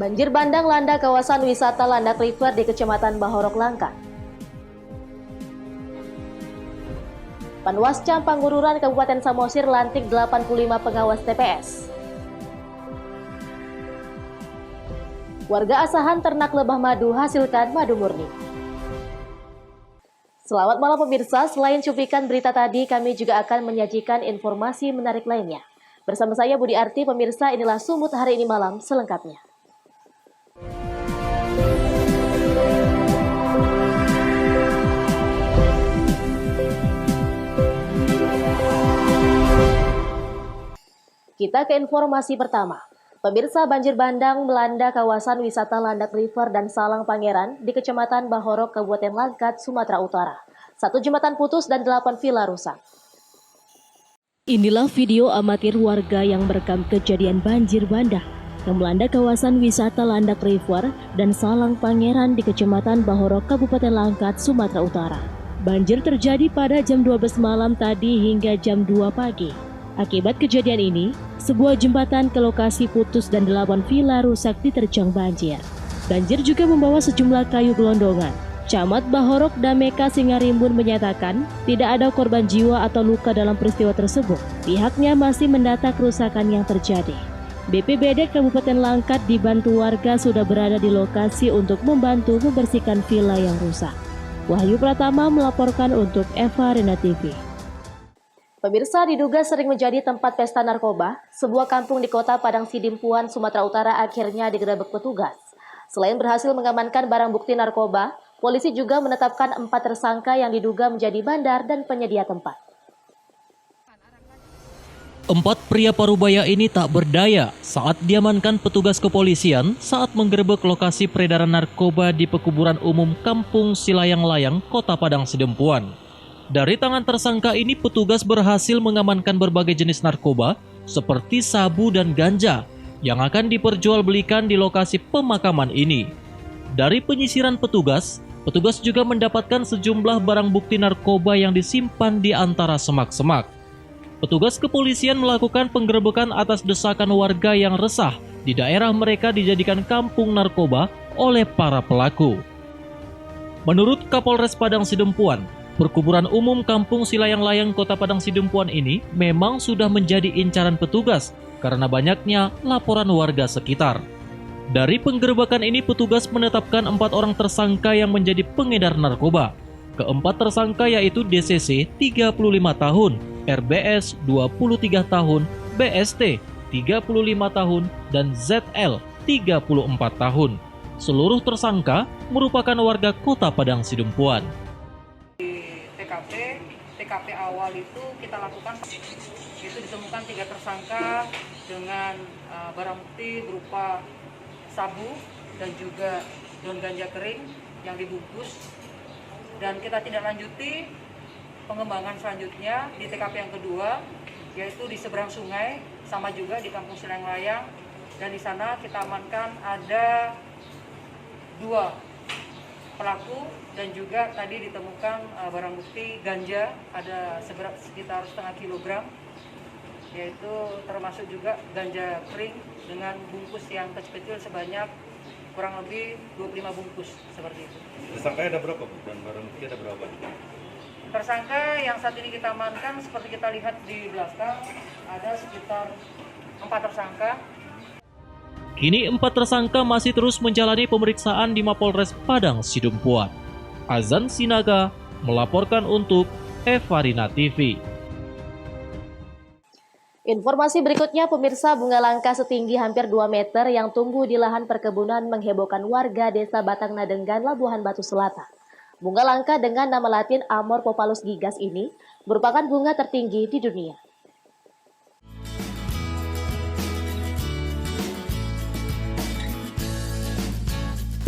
Banjir bandang landa kawasan wisata Landak River di Kecamatan Bahorok Langkat. Panwascam Pangururan Kabupaten Samosir lantik 85 pengawas TPS. Warga Asahan ternak lebah madu hasilkan madu murni. Selamat malam pemirsa, selain cuplikan berita tadi, kami juga akan menyajikan informasi menarik lainnya. Bersama saya Budi Arti, pemirsa, inilah Sumut hari ini malam selengkapnya. Kita ke informasi pertama. Pemirsa, banjir bandang melanda kawasan wisata Landak River dan Salang Pangeran di Kecamatan Bahorok, Kabupaten Langkat, Sumatera Utara. 1 jembatan putus dan 8 villa rusak. Inilah video amatir warga yang merekam kejadian banjir bandang yang melanda kawasan wisata Landak River dan Salang Pangeran di Kecamatan Bahorok, Kabupaten Langkat, Sumatera Utara. Banjir terjadi pada jam 12 malam tadi hingga jam 2 pagi. Akibat kejadian ini, sebuah jembatan ke lokasi putus dan 8 villa rusak diterjang banjir. Banjir juga membawa sejumlah kayu gelondongan. Camat Bahorok Dameka Singarimbun menyatakan tidak ada korban jiwa atau luka dalam peristiwa tersebut. Pihaknya masih mendata kerusakan yang terjadi. BPBD Kabupaten Langkat dibantu warga sudah berada di lokasi untuk membantu membersihkan villa yang rusak. Wahyu Pratama melaporkan untuk Eva Rena TV. Pemirsa, diduga sering menjadi tempat pesta narkoba, sebuah kampung di kota Padang Sidimpuan, Sumatera Utara akhirnya digerebek petugas. Selain berhasil mengamankan barang bukti narkoba, polisi juga menetapkan 4 tersangka yang diduga menjadi bandar dan penyedia tempat. 4 pria Parubaya ini tak berdaya saat diamankan petugas kepolisian saat menggerebek lokasi peredaran narkoba di pekuburan umum Kampung Silayang-Layang, Kota Padang Sidempuan. Dari tangan tersangka ini petugas berhasil mengamankan berbagai jenis narkoba seperti sabu dan ganja yang akan diperjualbelikan di lokasi pemakaman ini. Dari penyisiran petugas juga mendapatkan sejumlah barang bukti narkoba yang disimpan di antara semak-semak. Petugas kepolisian melakukan penggerebekan atas desakan warga yang resah di daerah mereka dijadikan kampung narkoba oleh para pelaku. Menurut Kapolres Padang Sidempuan, Perkuburan Umum Kampung Silayang-Layang Kota Padang Sidempuan ini memang sudah menjadi incaran petugas karena banyaknya laporan warga sekitar. Dari penggerebekan ini petugas menetapkan 4 orang tersangka yang menjadi pengedar narkoba. Keempat tersangka yaitu DCC 35 tahun, RBS 23 tahun, BST 35 tahun, dan ZL 34 tahun. Seluruh tersangka merupakan warga Kota Padang Sidempuan. TKP awal itu kita lakukan, itu ditemukan 3 tersangka dengan barang bukti berupa sabu dan juga daun ganja kering yang dibungkus, dan kita tidak lanjuti pengembangan selanjutnya di TKP yang kedua, yaitu di seberang sungai, sama juga di Kampung Silayang-Layang, dan di sana kita amankan ada 2 pelaku dan juga tadi ditemukan barang bukti ganja ada sekitar setengah kilogram, yaitu termasuk juga ganja kering dengan bungkus yang kecil-kecil sebanyak kurang lebih 25 bungkus seperti itu. Tersangka ada berapa dan barang bukti ada berapa? Tersangka yang saat ini kita amankan seperti kita lihat di belakang ada sekitar 4 tersangka. Kini 4 tersangka masih terus menjalani pemeriksaan di Mapolres Padang Sidempuan. Azan Sinaga melaporkan untuk Eva Rena TV. Informasi berikutnya, pemirsa, bunga langka setinggi hampir 2 meter yang tumbuh di lahan perkebunan menghebohkan warga desa Batang Nadenggan, Labuhan Batu Selatan. Bunga langka dengan nama latin Amor Popalus gigas ini merupakan bunga tertinggi di dunia.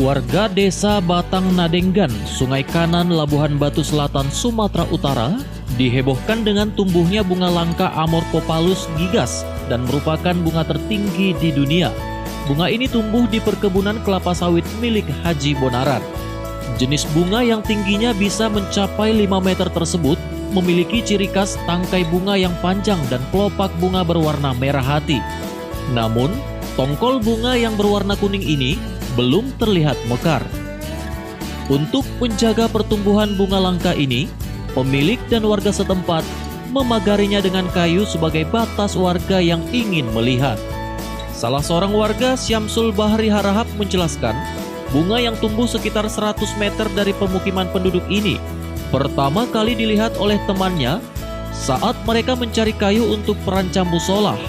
Warga desa Batang Nadenggan, Sungai Kanan, Labuhan Batu Selatan, Sumatera Utara dihebohkan dengan tumbuhnya bunga langka Amor Popalus gigas dan merupakan bunga tertinggi di dunia. Bunga ini tumbuh di perkebunan kelapa sawit milik Haji Bonaran. Jenis bunga yang tingginya bisa mencapai 5 meter tersebut memiliki ciri khas tangkai bunga yang panjang dan kelopak bunga berwarna merah hati. Namun, Tongkol bunga yang berwarna kuning ini belum terlihat mekar. Untuk menjaga pertumbuhan bunga langka ini, pemilik dan warga setempat memagarinya dengan kayu sebagai batas warga yang ingin melihat. Salah seorang warga, Syamsul Bahri Harahap, menjelaskan, bunga yang tumbuh sekitar 100 meter dari pemukiman penduduk ini pertama kali dilihat oleh temannya saat mereka mencari kayu untuk perancam musola.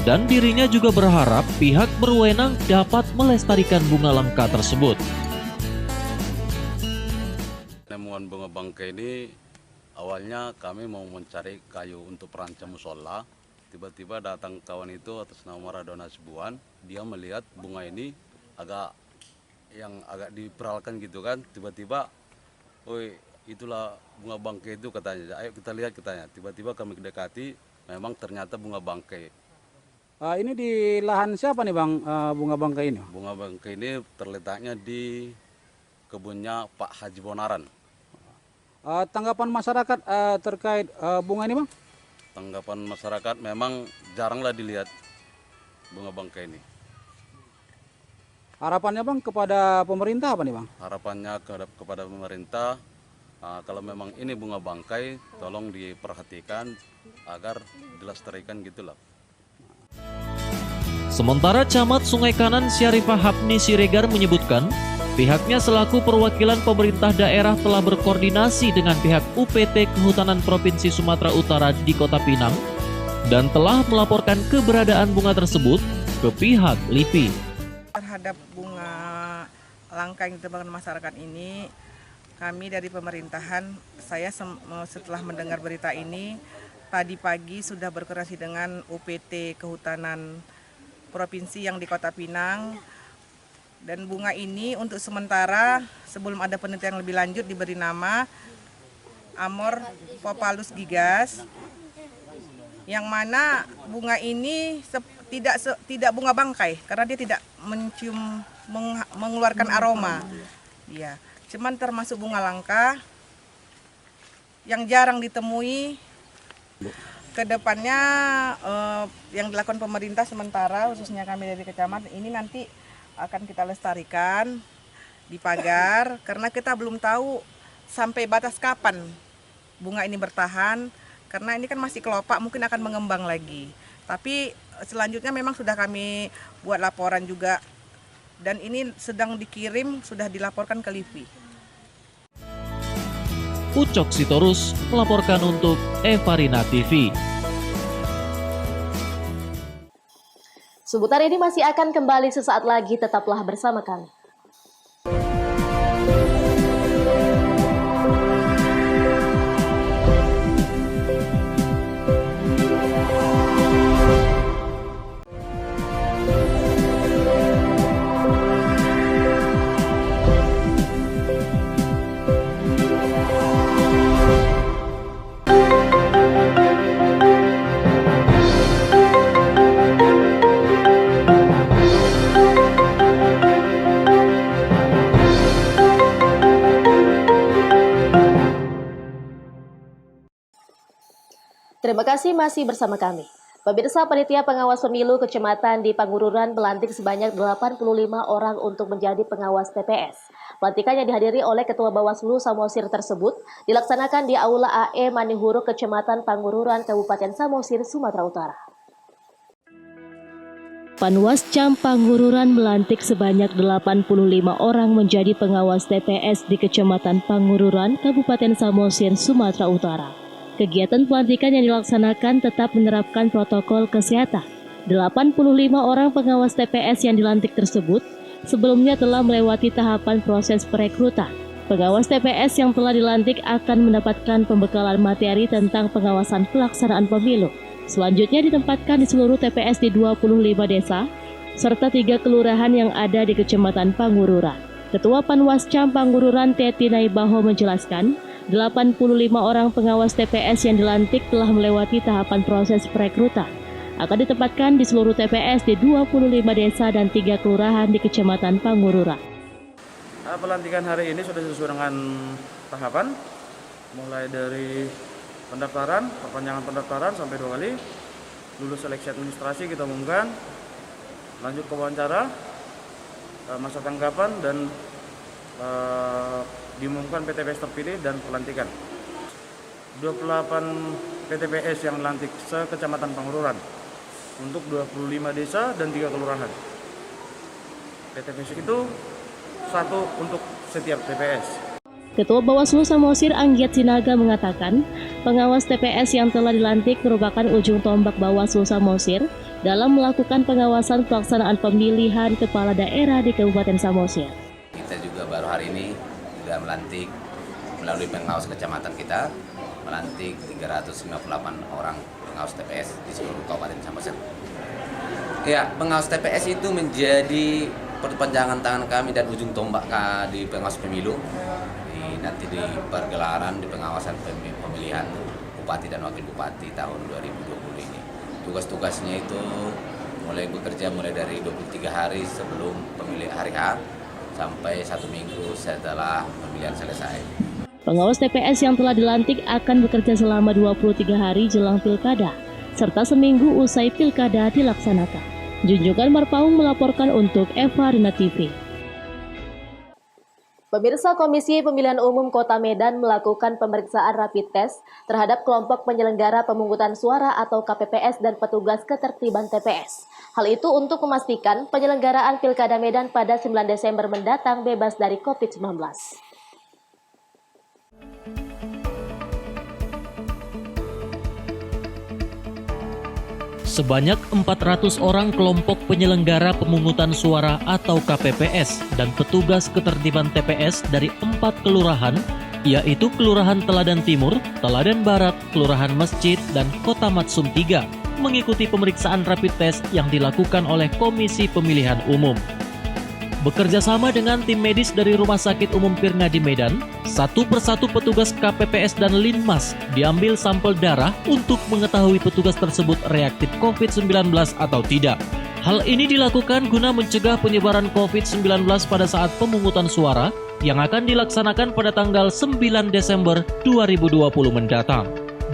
Dan dirinya juga berharap pihak berwenang dapat melestarikan bunga langka tersebut. Penemuan bunga bangkai ini awalnya kami mau mencari kayu untuk perancam musola. Tiba-tiba datang kawan itu atas nama Radona Sibuan. Dia melihat bunga ini agak diperalkan gitu kan. Tiba-tiba, "Oi, itulah bunga bangkai itu," katanya. "Ayo kita lihat," katanya. Tiba-tiba kami dekati, memang ternyata bunga bangkai. Ini di lahan siapa nih Bang, bunga bangkai ini? Bunga bangkai ini terletaknya di kebunnya Pak Haji Bonaran. Tanggapan masyarakat terkait bunga ini Bang? Tanggapan masyarakat memang jaranglah dilihat bunga bangkai ini. Harapannya Bang kepada pemerintah apa nih Bang? Harapannya kepada pemerintah, kalau memang ini bunga bangkai, tolong diperhatikan agar dilestarikan gitulah. Sementara Camat Sungai Kanan Syarifah Hapni Siregar menyebutkan, pihaknya selaku perwakilan pemerintah daerah telah berkoordinasi dengan pihak UPT Kehutanan Provinsi Sumatera Utara di Kota Pinang dan telah melaporkan keberadaan bunga tersebut ke pihak LIPI. Terhadap bunga langka yang ditemukan masyarakat ini, kami dari pemerintahan, saya setelah mendengar berita ini, tadi pagi sudah berkoordinasi dengan UPT Kehutanan Provinsi yang di Kota Pinang. Dan bunga ini untuk sementara sebelum ada penelitian lebih lanjut diberi nama Amorphophallus gigas, yang mana bunga ini tidak bunga bangkai karena dia tidak mengeluarkan aroma. Ya, cuman termasuk bunga langka yang jarang ditemui. Kedepannya yang dilakukan pemerintah sementara, khususnya kami dari kecamatan ini nanti akan kita lestarikan di pagar, karena kita belum tahu sampai batas kapan bunga ini bertahan, karena ini kan masih kelopak, mungkin akan mengembang lagi. Tapi selanjutnya memang sudah kami buat laporan juga, dan ini sedang dikirim, sudah dilaporkan ke LIPI. Ucok Sitorus melaporkan untuk Evarina TV. Seputar ini masih akan kembali sesaat lagi, tetaplah bersama kami. Terima kasih masih bersama kami. Pemirsa, Panitia Pengawas Pemilu Kecamatan di Pangururan melantik sebanyak 85 orang untuk menjadi pengawas TPS. Pelantikan yang dihadiri oleh Ketua Bawaslu Samosir tersebut dilaksanakan di Aula AE Manihuru Kecamatan Pangururan, Kabupaten Samosir, Sumatera Utara. Panwascam Pangururan melantik sebanyak 85 orang menjadi pengawas TPS di Kecamatan Pangururan, Kabupaten Samosir, Sumatera Utara. Kegiatan pelantikan yang dilaksanakan tetap menerapkan protokol kesehatan. 85 orang pengawas TPS yang dilantik tersebut sebelumnya telah melewati tahapan proses perekrutan. Pengawas TPS yang telah dilantik akan mendapatkan pembekalan materi tentang pengawasan pelaksanaan pemilu. Selanjutnya ditempatkan di seluruh TPS di 25 desa, serta 3 kelurahan yang ada di Kecamatan Pangururan. Ketua Panwascam Pangururan Teti Naibaho menjelaskan, 85 orang pengawas TPS yang dilantik telah melewati tahapan proses perekrutan. Akan ditempatkan di seluruh TPS di 25 desa dan 3 kelurahan di Kecamatan Pangururan. Pelantikan hari ini sudah sesuai dengan tahapan, mulai dari pendaftaran, perpanjangan pendaftaran sampai 2 kali, lulus seleksi administrasi kita umumkan, lanjut ke wawancara, masa tanggapan, dan diumumkan PTPS terpilih dan pelantikan. 28 PTPS yang dilantik se-Kecamatan Pangururan untuk 25 desa dan 3 kelurahan. PTPS itu 1 untuk setiap TPS. Ketua Bawaslu Samosir Anggiat Sinaga mengatakan, pengawas TPS yang telah dilantik merupakan ujung tombak Bawaslu Samosir dalam melakukan pengawasan pelaksanaan pemilihan kepala daerah di Kabupaten Samosir. Kita juga baru hari ini sudah melantik melalui pengawas kecamatan kita, melantik 358 orang pengawas TPS di seluruh Kabupaten Samosir. Ya, pengawas TPS itu menjadi perpanjangan tangan kami dan ujung tombak di pengawas pemilu. Nanti di pergelaran di pengawasan pemilihan Bupati dan Wakil Bupati tahun 2020 ini. Tugas-tugasnya itu bekerja mulai dari 23 hari sebelum pemilihan hari H sampai 1 minggu setelah pemilihan selesai. Pengawas TPS yang telah dilantik akan bekerja selama 23 hari jelang pilkada, serta seminggu usai pilkada dilaksanakan. Junjungan Marpaung melaporkan untuk Eva Rina TV. Pemirsa, Komisi Pemilihan Umum Kota Medan melakukan pemeriksaan rapid test terhadap kelompok penyelenggara pemungutan suara atau KPPS dan petugas ketertiban TPS. Hal itu untuk memastikan penyelenggaraan Pilkada Medan pada 9 Desember mendatang bebas dari COVID-19. Sebanyak 400 orang kelompok penyelenggara pemungutan suara atau KPPS dan petugas ketertiban TPS dari 4 kelurahan, yaitu Kelurahan Teladan Timur, Teladan Barat, Kelurahan Masjid, dan Kota Matsum 3, mengikuti pemeriksaan rapid test yang dilakukan oleh Komisi Pemilihan Umum. Bekerja sama dengan tim medis dari Rumah Sakit Umum Pirna di Medan, satu persatu petugas KPPS dan Linmas diambil sampel darah untuk mengetahui petugas tersebut reaktif COVID-19 atau tidak. Hal ini dilakukan guna mencegah penyebaran COVID-19 pada saat pemungutan suara yang akan dilaksanakan pada tanggal 9 Desember 2020 mendatang.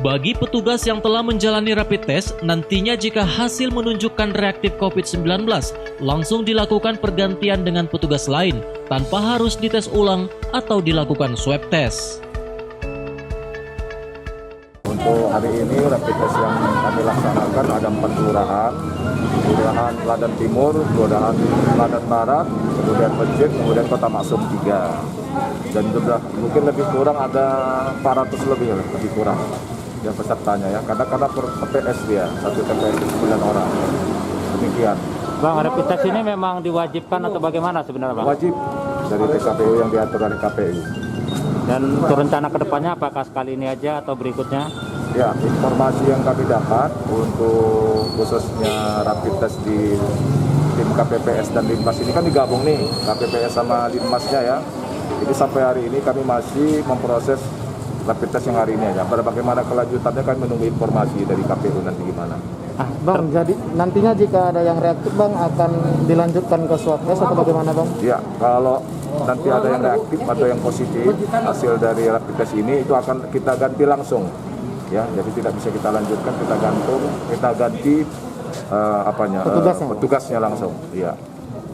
Bagi petugas yang telah menjalani rapid test, nantinya jika hasil menunjukkan reaktif COVID-19, langsung dilakukan pergantian dengan petugas lain, tanpa harus dites ulang atau dilakukan swab test. Untuk hari ini rapid test yang kami laksanakan ada 4 kelurahan, Kelurahan Teladan Timur, Kelurahan Teladan Barat, kemudian Masjid, kemudian Kota Maksum 3. Dan sudah mungkin lebih kurang ada 400 lebih kurang yang pesertanya ya, karena per TPS dia, satu TPS 9 orang. Demikian. Bang, rapid test ini memang diwajibkan atau bagaimana sebenarnya, Bang? Wajib dari PKPU yang diatur oleh KPU. Dan untuk rencana kedepannya apakah sekali ini aja atau berikutnya? Ya, informasi yang kami dapat untuk khususnya rapid test di tim KPPS dan Linmas ini kan digabung nih, KPPS sama Linmasnya ya. Jadi sampai hari ini kami masih memproses rapid test yang hari ini aja. Bagaimana kelanjutannya kami menunggu informasi dari KPU nanti gimana. Bang, jadi nantinya jika ada yang reaktif, Bang, akan dilanjutkan ke swab test atau bagaimana, Bang? Ya, kalau nanti ada yang reaktif atau yang positif hasil dari rapid test ini itu akan kita ganti langsung. Ya, jadi tidak bisa kita lanjutkan, kita ganti petugasnya langsung. Iya.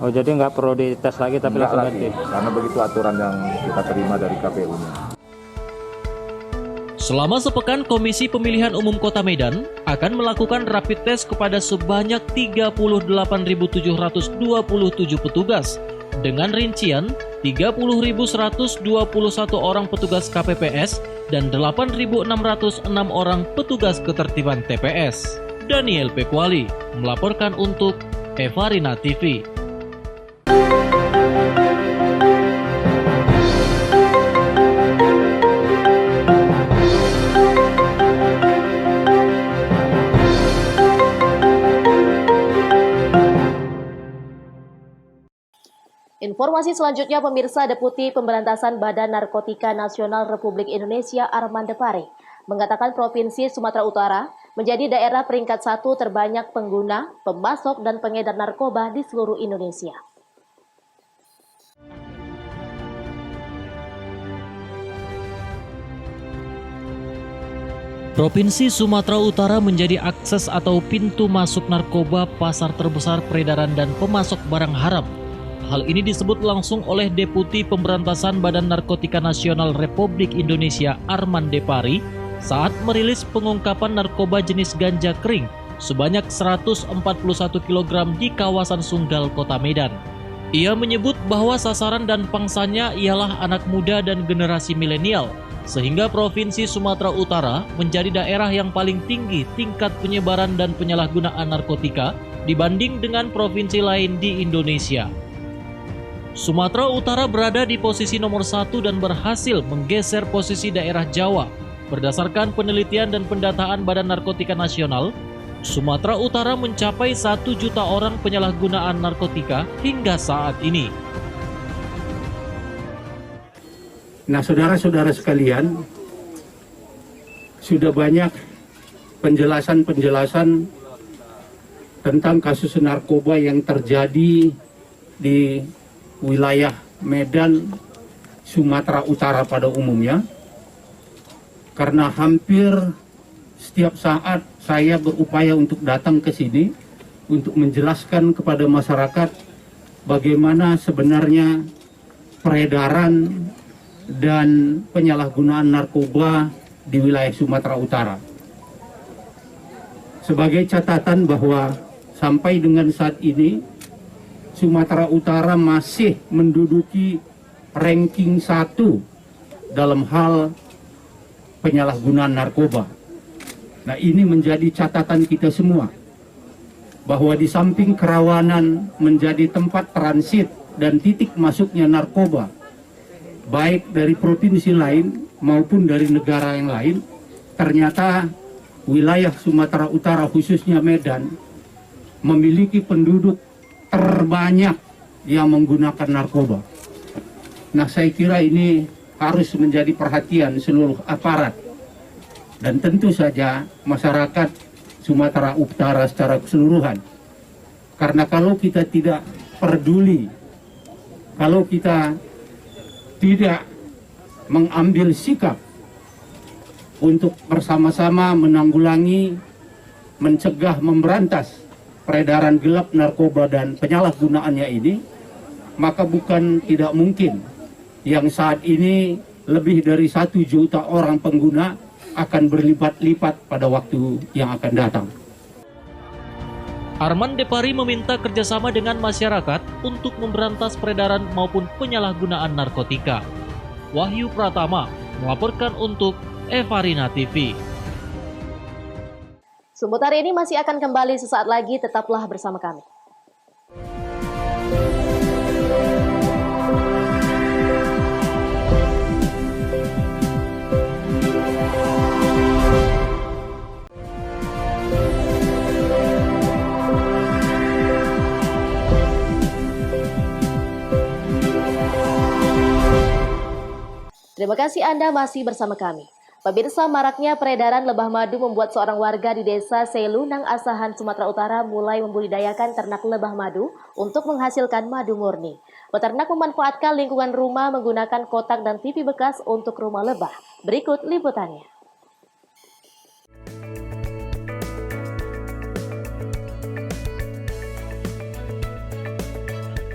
Oh, jadi nggak perlu dites lagi tapi langsung ganti. Karena begitu aturan yang kita terima dari KPU-nya. Selama sepekan, Komisi Pemilihan Umum Kota Medan akan melakukan rapid test kepada sebanyak 38.727 petugas dengan rincian 30.121 orang petugas KPPS dan 8.606 orang petugas ketertiban TPS. Daniel Pekwali melaporkan untuk Eva Rina TV. Informasi selanjutnya, pemirsa, Deputi Pemberantasan Badan Narkotika Nasional Republik Indonesia Armande Pari mengatakan Provinsi Sumatera Utara menjadi daerah peringkat 1 terbanyak pengguna, pemasok, dan pengedar narkoba di seluruh Indonesia. Provinsi Sumatera Utara menjadi akses atau pintu masuk narkoba, pasar terbesar peredaran dan pemasok barang haram. Hal ini disebut langsung oleh Deputi Pemberantasan Badan Narkotika Nasional Republik Indonesia Arman Depari saat merilis pengungkapan narkoba jenis ganja kering sebanyak 141 kg di kawasan Sunggal, Kota Medan. Ia menyebut bahwa sasaran dan pangsanya ialah anak muda dan generasi milenial, sehingga Provinsi Sumatera Utara menjadi daerah yang paling tinggi tingkat penyebaran dan penyalahgunaan narkotika dibanding dengan provinsi lain di Indonesia. Sumatera Utara berada di posisi nomor 1 dan berhasil menggeser posisi daerah Jawa. Berdasarkan penelitian dan pendataan Badan Narkotika Nasional, Sumatera Utara mencapai 1 juta orang penyalahgunaan narkotika hingga saat ini. Nah, saudara-saudara sekalian, sudah banyak penjelasan-penjelasan tentang kasus narkoba yang terjadi di wilayah Medan, Sumatera Utara pada umumnya. Karena hampir setiap saat saya berupaya untuk datang ke sini untuk menjelaskan kepada masyarakat bagaimana sebenarnya peredaran dan penyalahgunaan narkoba di wilayah Sumatera Utara. Sebagai catatan bahwa sampai dengan saat ini Sumatera Utara masih menduduki ranking 1 dalam hal penyalahgunaan narkoba. Nah, ini menjadi catatan kita semua bahwa di samping kerawanan menjadi tempat transit dan titik masuknya narkoba baik dari provinsi lain maupun dari negara yang lain, ternyata wilayah Sumatera Utara khususnya Medan memiliki penduduk terbanyak yang menggunakan narkoba. Nah, saya kira ini harus menjadi perhatian seluruh aparat dan tentu saja masyarakat Sumatera Utara secara keseluruhan. Karena kalau kita tidak peduli, kalau kita tidak mengambil sikap untuk bersama-sama menanggulangi, mencegah, memberantas peredaran gelap narkoba dan penyalahgunaannya ini, maka bukan tidak mungkin yang saat ini lebih dari 1 juta orang pengguna akan berlipat-lipat pada waktu yang akan datang. Arman Depari meminta kerjasama dengan masyarakat untuk memberantas peredaran maupun penyalahgunaan narkotika. Wahyu Pratama melaporkan untuk Evarina TV. Seputar ini masih akan kembali sesaat lagi, tetaplah bersama kami. Terima kasih Anda masih bersama kami. Pemirsa, maraknya peredaran lebah madu membuat seorang warga di desa Selunang Asahan, Sumatera Utara mulai membudidayakan ternak lebah madu untuk menghasilkan madu murni. Peternak memanfaatkan lingkungan rumah menggunakan kotak dan TV bekas untuk rumah lebah. Berikut liputannya.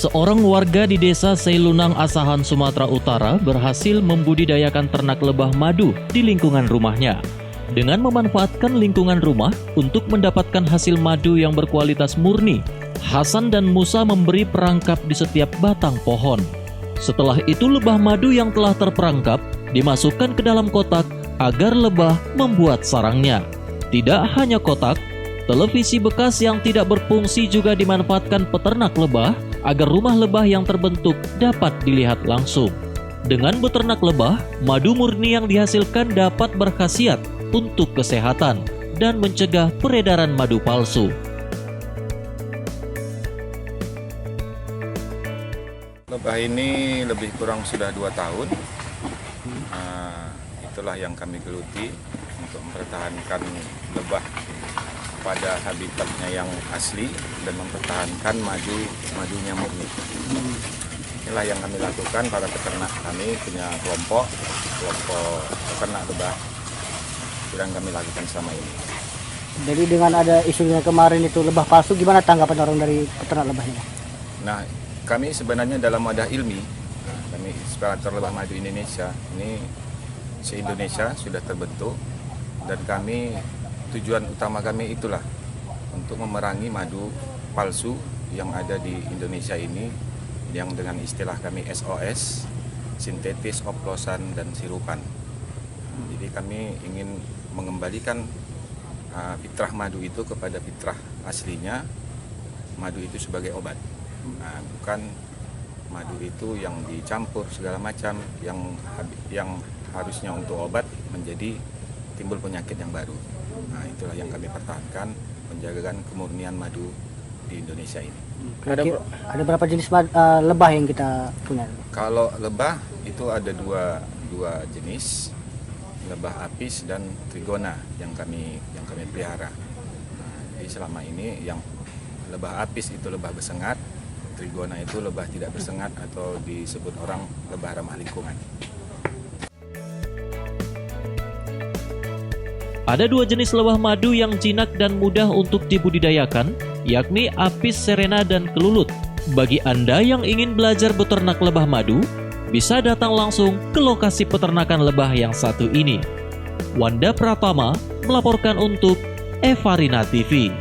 Seorang warga di desa Selunang Asahan, Sumatera Utara berhasil membudidayakan ternak lebah madu di lingkungan rumahnya. Dengan memanfaatkan lingkungan rumah untuk mendapatkan hasil madu yang berkualitas murni, Hasan dan Musa memberi perangkap di setiap batang pohon. Setelah itu lebah madu yang telah terperangkap dimasukkan ke dalam kotak agar lebah membuat sarangnya. Tidak hanya kotak, televisi bekas yang tidak berfungsi juga dimanfaatkan peternak lebah agar rumah lebah yang terbentuk dapat dilihat langsung. Dengan beternak lebah, madu murni yang dihasilkan dapat berkhasiat untuk kesehatan dan mencegah peredaran madu palsu. Lebah ini lebih kurang sudah 2 tahun. Itulah yang kami geluti untuk mempertahankan lebah pada habitatnya yang asli dan mempertahankan madunya murni. Inilah yang kami lakukan. Para peternak kami punya kelompok peternak lebah sedang kami lakukan selama ini. Jadi dengan ada isunya kemarin itu lebah palsu, gimana tanggapan orang dari peternak lebahnya? Nah, kami sebenarnya dalam wadah ilmi, kami Inspektor Lebah Madu Indonesia, ini se-Indonesia sudah terbentuk, dan kami tujuan utama kami itulah untuk memerangi madu palsu yang ada di Indonesia ini, yang dengan istilah kami SOS, sintetis, oplosan, dan sirupan. Jadi kami ingin mengembalikan fitrah madu itu kepada fitrah aslinya, madu itu sebagai obat. Bukan madu itu yang dicampur segala macam, yang harusnya untuk obat menjadi timbul penyakit yang baru. Nah, itulah yang kami pertahankan, menjaga kemurnian madu di Indonesia ini. Ada berapa jenis lebah yang kita punya? Kalau lebah itu ada dua jenis, lebah apis dan trigona yang kami pelihara. Nah, jadi selama ini yang lebah apis itu lebah bersengat, trigona itu lebah tidak bersengat atau disebut orang lebah ramah lingkungan. Ada dua jenis lebah madu yang jinak dan mudah untuk dibudidayakan, yakni apis serena dan kelulut. Bagi Anda yang ingin belajar beternak lebah madu, bisa datang langsung ke lokasi peternakan lebah yang satu ini. Wanda Pratama melaporkan untuk Evarina TV.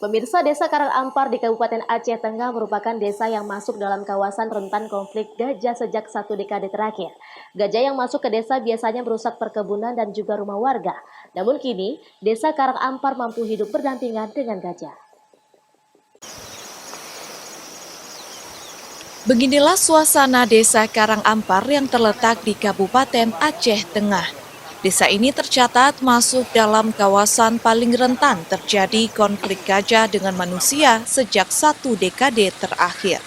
Pemirsa, Desa Karangampar di Kabupaten Aceh Tengah merupakan desa yang masuk dalam kawasan rentan konflik gajah sejak 1 dekade terakhir. Gajah yang masuk ke desa biasanya merusak perkebunan dan juga rumah warga. Namun kini, Desa Karangampar mampu hidup berdampingan dengan gajah. Beginilah suasana Desa Karangampar yang terletak di Kabupaten Aceh Tengah. Desa ini tercatat masuk dalam kawasan paling rentan terjadi konflik gajah dengan manusia sejak 1 dekade terakhir.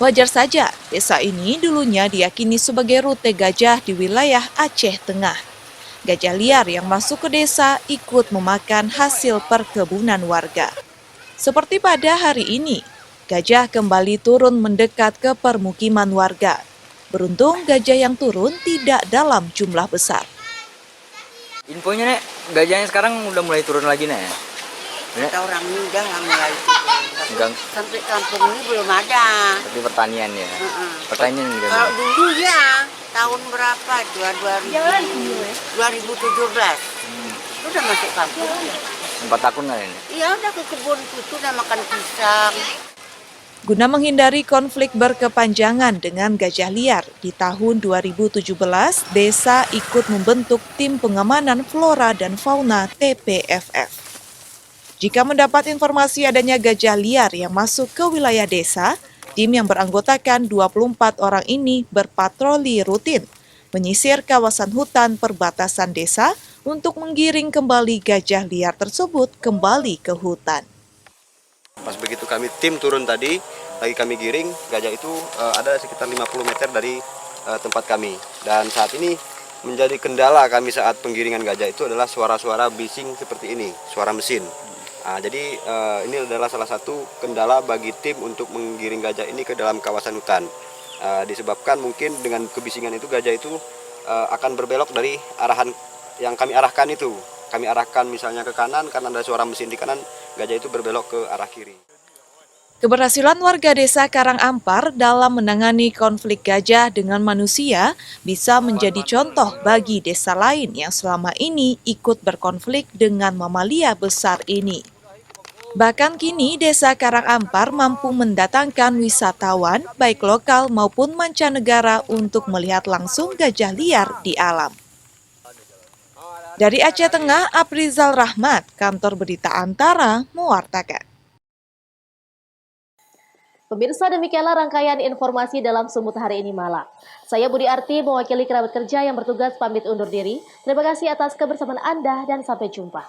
Wajar saja, desa ini dulunya diyakini sebagai rute gajah di wilayah Aceh Tengah. Gajah liar yang masuk ke desa ikut memakan hasil perkebunan warga. Seperti pada hari ini, gajah kembali turun mendekat ke permukiman warga. Beruntung gajah yang turun tidak dalam jumlah besar. Infonya Nek, gajahnya sekarang udah mulai turun lagi Nek. Kata orang ini udah nggak mulai turun. Sampai kampung ini belum ada. Tapi pertanian ya. Pertanian juga. Kalau dulu ya, tahun berapa? 2017. Itu udah masuk kampung. 4 tahun kan ini? Iya, udah ke kebun itu udah makan pisang. Guna menghindari konflik berkepanjangan dengan gajah liar, di tahun 2017, desa ikut membentuk tim pengamanan flora dan fauna TPFF. Jika mendapat informasi adanya gajah liar yang masuk ke wilayah desa, tim yang beranggotakan 24 orang ini berpatroli rutin, menyisir kawasan hutan perbatasan desa untuk menggiring kembali gajah liar tersebut kembali ke hutan. Pas begitu kami tim turun tadi, lagi kami giring, gajah itu ada sekitar 50 meter dari tempat kami. Dan saat ini menjadi kendala kami saat penggiringan gajah itu adalah suara-suara bising seperti ini, suara mesin. Jadi ini adalah salah satu kendala bagi tim untuk menggiring gajah ini ke dalam kawasan hutan. Disebabkan mungkin dengan kebisingan itu gajah itu akan berbelok dari arahan yang kami arahkan itu. Kami arahkan misalnya ke kanan, karena ada suara mesin di kanan, gajah itu berbelok ke arah kiri. Keberhasilan warga desa Karangampar dalam menangani konflik gajah dengan manusia bisa menjadi contoh bagi desa lain yang selama ini ikut berkonflik dengan mamalia besar ini. Bahkan kini desa Karangampar mampu mendatangkan wisatawan baik lokal maupun mancanegara untuk melihat langsung gajah liar di alam. Dari Aceh Tengah, Aprizal Rahmat, Kantor Berita Antara, mewartakan. Pemirsa, demikianlah rangkaian informasi dalam Sumut hari ini malam. Saya Budi Arti, mewakili kerabat kerja yang bertugas pamit undur diri. Terima kasih atas kebersamaan Anda dan sampai jumpa.